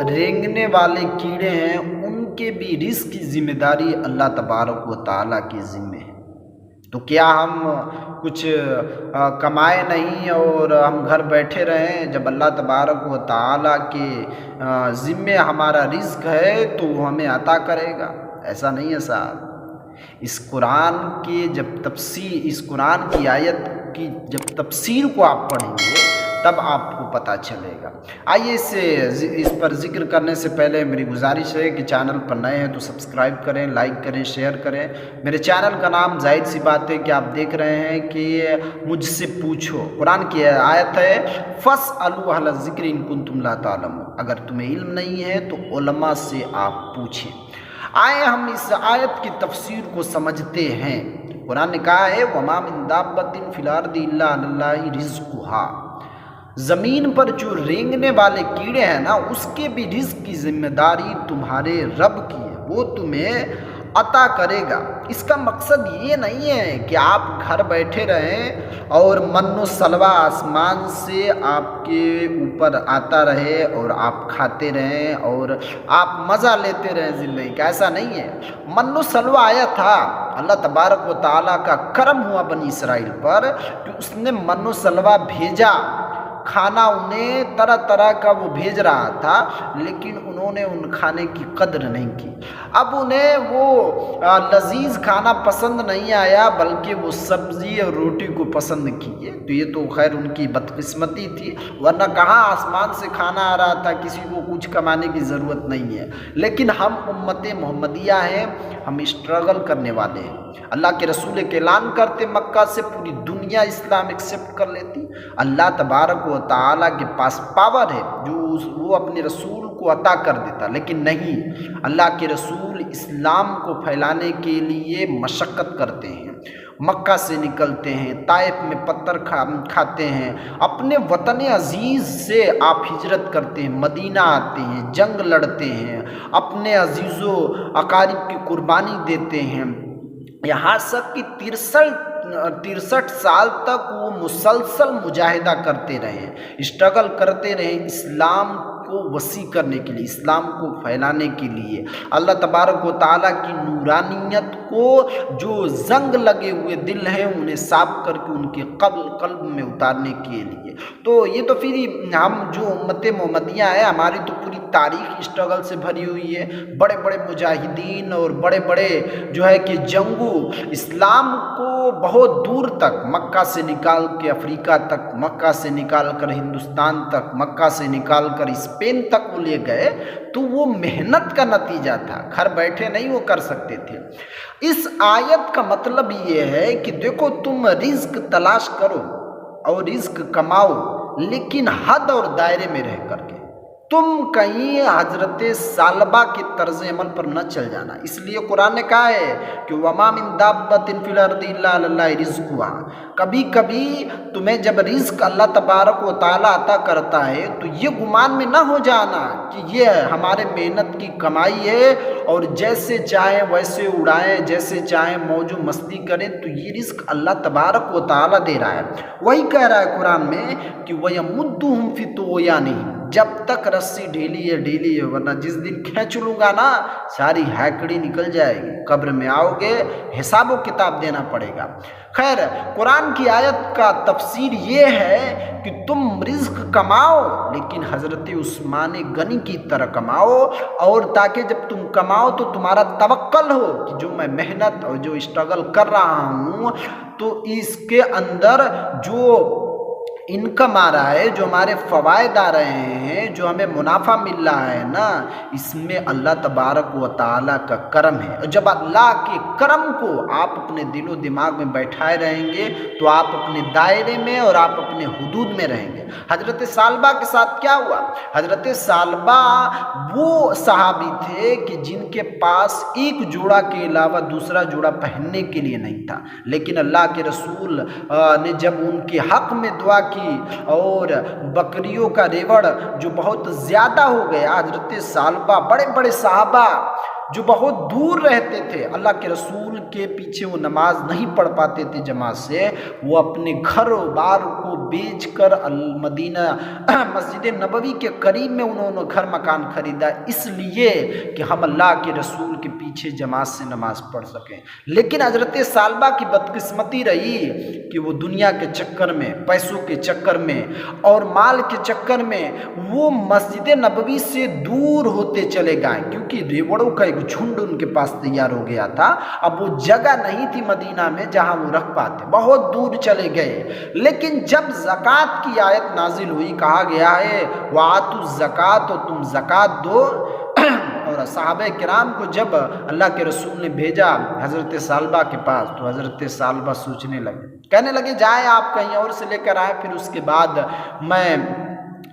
رینگنے والے کیڑے ہیں ان کے بھی رزق کی ذمہ داری اللہ تبارک و تعالیٰ کے ذمے ہے۔ تو کیا ہم کچھ کمائے نہیں اور ہم گھر بیٹھے رہیں؟ جب اللہ تبارک و تعالیٰ کے ذمے ہمارا رزق ہے تو وہ ہمیں عطا کرے گا؟ ایسا نہیں ہے صاحب۔ اس قرآن کی آیت کی جب تفسیر کو آپ پڑھیں گے تب آپ کو پتہ چلے گا۔ آئیے اس پر ذکر کرنے سے پہلے میری گزارش ہے کہ چینل پر نئے ہیں تو سبسکرائب کریں، لائک کریں، شیئر کریں۔ میرے چینل کا نام ظاہر سی بات ہے کہ آپ دیکھ رہے ہیں کہ مجھ سے پوچھو۔ قرآن کی آیت ہے فَاسْأَلُوا أَهْلَ الذِّكْرِ إِن كُنتُمْ لَا تَعْلَمُونَ، اگر تمہیں علم نہیں ہے تو علماء سے آپ پوچھیں۔ آئے ہم اس آیت کی تفسیر کو سمجھتے ہیں۔ قرآن نے کہا ہے وَمَا مِن دَابَّةٍ فِي الْأَرْضِ إِلَّا عَلَى اللَّهِ رِزْقُهَا، زمین پر جو رینگنے والے کیڑے ہیں نا اس کے بھی رزق کی ذمہ داری تمہارے رب کی ہے، وہ تمہیں عطا کرے گا۔ اس کا مقصد یہ نہیں ہے کہ آپ گھر بیٹھے رہیں اور من و سلوہ آسمان سے آپ کے اوپر آتا رہے اور آپ کھاتے رہیں اور آپ مزہ لیتے رہیں زندگی کا، ایسا نہیں ہے۔ من و سلوہ آیا تھا، اللہ تبارک و تعالیٰ کا کرم ہوا بنی اسرائیل پر کہ اس نے من و سلوہ بھیجا، کھانا انہیں طرح طرح کا وہ بھیج رہا تھا، لیکن انہوں نے ان کھانے کی قدر نہیں کی۔ اب انہیں وہ لذیذ کھانا پسند نہیں آیا بلکہ وہ سبزی اور روٹی کو پسند کیے، تو یہ تو خیر ان کی بدقسمتی تھی، ورنہ کہاں آسمان سے کھانا آ رہا تھا، کسی کو کچھ کمانے کی ضرورت نہیں ہے۔ لیکن ہم امت محمدیہ ہیں، ہم اسٹرگل کرنے والے ہیں۔ اللہ کے رسول کے اعلان کرتے مکہ سے پوری دنیا اسلام ایکسیپٹ کر لیتی۔ اللہ تبارک و تعالیٰ کے پاس پاور ہے جو وہ اپنے رسول کو عطا کر دیتا، لیکن نہیں، اللہ کے رسول اسلام کو پھیلانے کے لیے مشقت کرتے ہیں، مکہ سے نکلتے ہیں، طائف میں پتھر کھاتے ہیں، اپنے وطن عزیز سے آپ ہجرت کرتے ہیں، مدینہ آتے ہیں، جنگ لڑتے ہیں، اپنے عزیز و اقارب کی قربانی دیتے ہیں، یہاں تک کہ 63 سال تک وہ مسلسل مجاہدہ کرتے رہے، اسٹرگل کرتے رہے اسلام کو وسیع کرنے کے لیے، اسلام کو پھیلانے کے لیے، اللہ تبارک و تعالیٰ کی نورانیت کو جو زنگ لگے ہوئے دل ہیں انہیں صاف کر کے ان کے قلب میں اتارنے کے لیے۔ تو یہ تو پھر ہم جو امت محمدیہ ہے ہماری تو پوری تاریخ اسٹرگل سے بھری ہوئی ہے، بڑے بڑے مجاہدین اور بڑے بڑے جو ہے کہ جنگو اسلام کو بہت دور تک، مکہ سے نکال کے افریقہ تک، مکہ سے نکال کر ہندوستان تک، مکہ سے نکال کر اسپین تک وہ لے گئے، تو وہ محنت کا نتیجہ تھا، گھر بیٹھے نہیں وہ کر سکتے تھے۔ اس آیت کا مطلب یہ ہے کہ دیکھو تم رزق تلاش کرو اور رزق کماؤ، لیکن حد اور دائرے میں رہ کر کے، تم کہیں حضرت ثعلبہ کے طرز عمل پر نہ چل جانا۔ اس لیے قرآن نے کہا ہے کہ وَمَا مِن دَابَّةٍ فِي الْأَرْضِ إِلَّا عَلَى اللَّهِ رِزْقُهَا، کبھی کبھی تمہیں جب رزق اللہ تبارک و تعالیٰ عطا کرتا ہے تو یہ گمان میں نہ ہو جانا کہ یہ ہمارے محنت کی کمائی ہے اور جیسے چاہیں ویسے اڑائیں، جیسے چاہیں موج و مستی کریں، تو یہ رزق اللہ تبارک و تعالیٰ دے رہا ہے۔ وہی کہہ رہا ہے قرآن میں کہ وَيَمُدُّهُمْ فِي طُغْيَانِهِمْ، جب تک رسی ڈھیلی ہے، ورنہ جس دن کھینچ لوں گا نا ساری ہیکڑی نکل جائے گی، قبر میں آؤ گے حساب و کتاب دینا پڑے گا۔ خیر، قرآن کی آیت کا تفسیر یہ ہے کہ تم رزق کماؤ لیکن حضرت عثمان غنی کی طرح کماؤ، اور تاکہ جب تم کماؤ تو تمہارا توکل ہو کہ جو میں محنت اور جو اسٹرگل کر رہا ہوں تو اس کے اندر جو انکم آ رہا ہے، جو ہمارے فوائد آ رہے ہیں، جو ہمیں منافع مل رہا ہے نا، اس میں اللہ تبارک و تعالیٰ کا کرم ہے۔ اور جب اللہ کے کرم کو آپ اپنے دل و دماغ میں بیٹھائے رہیں گے تو آپ اپنے دائرے میں اور آپ اپنے حدود میں رہیں گے۔ حضرت ثعلبہ کے ساتھ کیا ہوا؟ حضرت ثعلبہ وہ صحابی تھے کہ جن کے پاس ایک جوڑا کے علاوہ دوسرا جوڑا پہننے کے لیے نہیں تھا، لیکن اللہ کے رسول نے جب ان کے حق میں دعا کی اور بکریوں کا ریوڑ جو بہت زیادہ ہو گیا، حضرت ثعلبہ بڑے بڑے صحابہ جو بہت دور رہتے تھے، اللہ کے رسول کے پیچھے وہ نماز نہیں پڑھ پاتے تھے جماعت سے، وہ اپنے گھر و بار کو بیچ کر مدینہ مسجد نبوی کے قریب میں انہوں نے گھر مکان خریدا، اس لیے کہ ہم اللہ کے رسول کے پیچھے جماعت سے نماز پڑھ سکیں۔ لیکن حضرت ثعلبہ کی بدقسمتی رہی کہ وہ دنیا کے چکر میں، پیسوں کے چکر میں اور مال کے چکر میں وہ مسجد نبوی سے دور ہوتے چلے گئے، کیونکہ ریوڑوں کا ایک جھنڈ ان کے پاس تیار ہو گیا تھا۔ اب وہ جگہ نہیں تھی مدینہ میں جہاں وہ رکھ پاتے، بہت دور چلے گئے۔ لیکن جب زکوٰۃ کی آیت نازل ہوئی، کہا گیا ہے وَآتُوا الزَّکَاۃَ، تو تم زکوٰۃ دو، اور صحابہ کرام کو جب اللہ کے رسول نے بھیجا حضرت ثعلبہ کے پاس، تو حضرت ثعلبہ سوچنے لگے، کہنے لگے جائیں آپ کہیں اور سے لے کر آئے، پھر اس کے بعد میں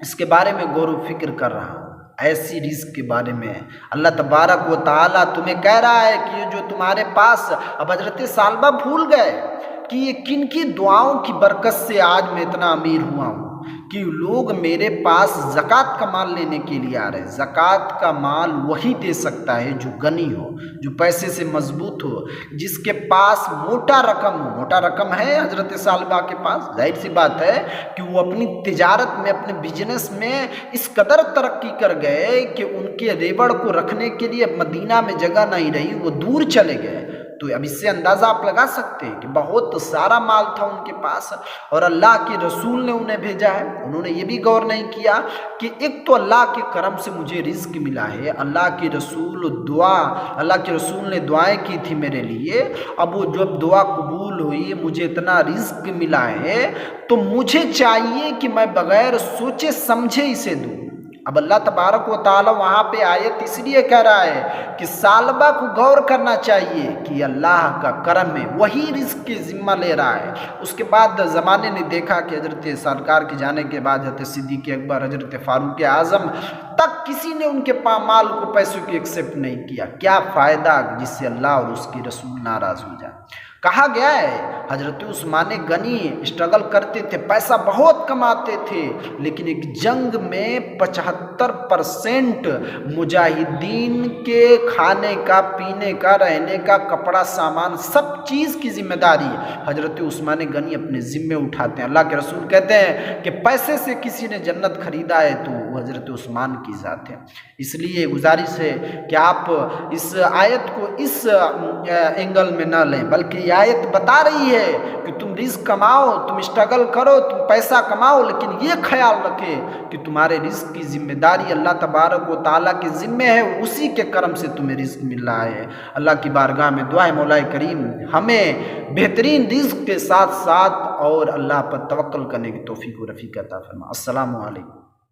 اس کے بارے میں غور و فکر کر رہا ہوں۔ ایسی رزق کے بارے میں اللہ تبارک و تعالیٰ تمہیں کہہ رہا ہے کہ یہ جو تمہارے پاس، اب حضرت ثعلبہ بھول گئے کہ یہ کن کی دعاؤں کی برکت سے آج میں اتنا امیر ہوا ہوں کہ لوگ میرے پاس زکوٰۃ کا مال لینے کے لیے آ رہے ہیں۔ زکوٰۃ کا مال وہی دے سکتا ہے جو غنی ہو، جو پیسے سے مضبوط ہو، جس کے پاس موٹا رقم ہو۔ موٹا رقم ہے حضرت ثعلبہ کے پاس، ظاہر سی بات ہے کہ وہ اپنی تجارت میں، اپنے بزنس میں اس قدر ترقی کر گئے کہ ان کے ریوڑ کو رکھنے کے لیے مدینہ میں جگہ نہیں رہی، وہ دور چلے گئے۔ تو اب اس سے اندازہ آپ لگا سکتے ہیں کہ بہت سارا مال تھا ان کے پاس، اور اللہ کے رسول نے انہیں بھیجا ہے۔ انہوں نے یہ بھی غور نہیں کیا کہ ایک تو اللہ کے کرم سے مجھے رزق ملا ہے، اللہ کے رسول نے دعائیں کی تھی میرے لیے، اب وہ جب دعا قبول ہوئی، مجھے اتنا رزق ملا ہے، تو مجھے چاہیے کہ میں بغیر سوچے سمجھے اسے دوں۔ اب اللہ تبارک و تعالیٰ وہاں پہ آیت اس لیے کہہ رہا ہے کہ ثعلبہ کو غور کرنا چاہیے کہ اللہ کا کرم ہے، وہی رزق کی ذمہ لے رہا ہے۔ اس کے بعد زمانے نے دیکھا کہ حضرت سرکار کے جانے کے بعد حضرت صدیق اکبر، حضرت فاروق اعظم تک کسی نے ان کے مال کو، پیسوں کی ایکسیپٹ نہیں کیا۔ کیا فائدہ جس سے اللہ اور اس کی رسول ناراض ہو جائے۔ کہا گیا ہے حضرت عثمان غنی اسٹرگل کرتے تھے، پیسہ بہت کماتے تھے، لیکن ایک جنگ میں 75% مجاہدین کے کھانے کا، پینے کا، رہنے کا، کپڑا، سامان، سب چیز کی ذمہ داری حضرت عثمان غنی اپنے ذمے اٹھاتے ہیں۔ اللہ کے رسول کہتے ہیں کہ پیسے سے کسی نے جنت خریدا ہے تو وہ حضرت عثمان کی ذات ہے۔ اس لیے گزارش ہے کہ آپ اس آیت کو اس اینگل میں نہ لیں، بلکہ یہ آیت بتا رہی ہے کہ تم رزق کماؤ، تم اسٹرگل کرو، تم پیسہ کماؤ، لیکن یہ خیال رکھے کہ تمہارے رزق کی ذمہ داری اللہ تبارک و تعالیٰ کے ذمے ہے، اسی کے کرم سے تمہیں رزق مل رہا ہے۔ اللہ کی بارگاہ میں دعا ہے مولا کریم ہمیں بہترین رزق کے ساتھ ساتھ اور اللہ پر توکل کرنے کی توفیق و رفیق عطا فرما۔ السلام علیکم۔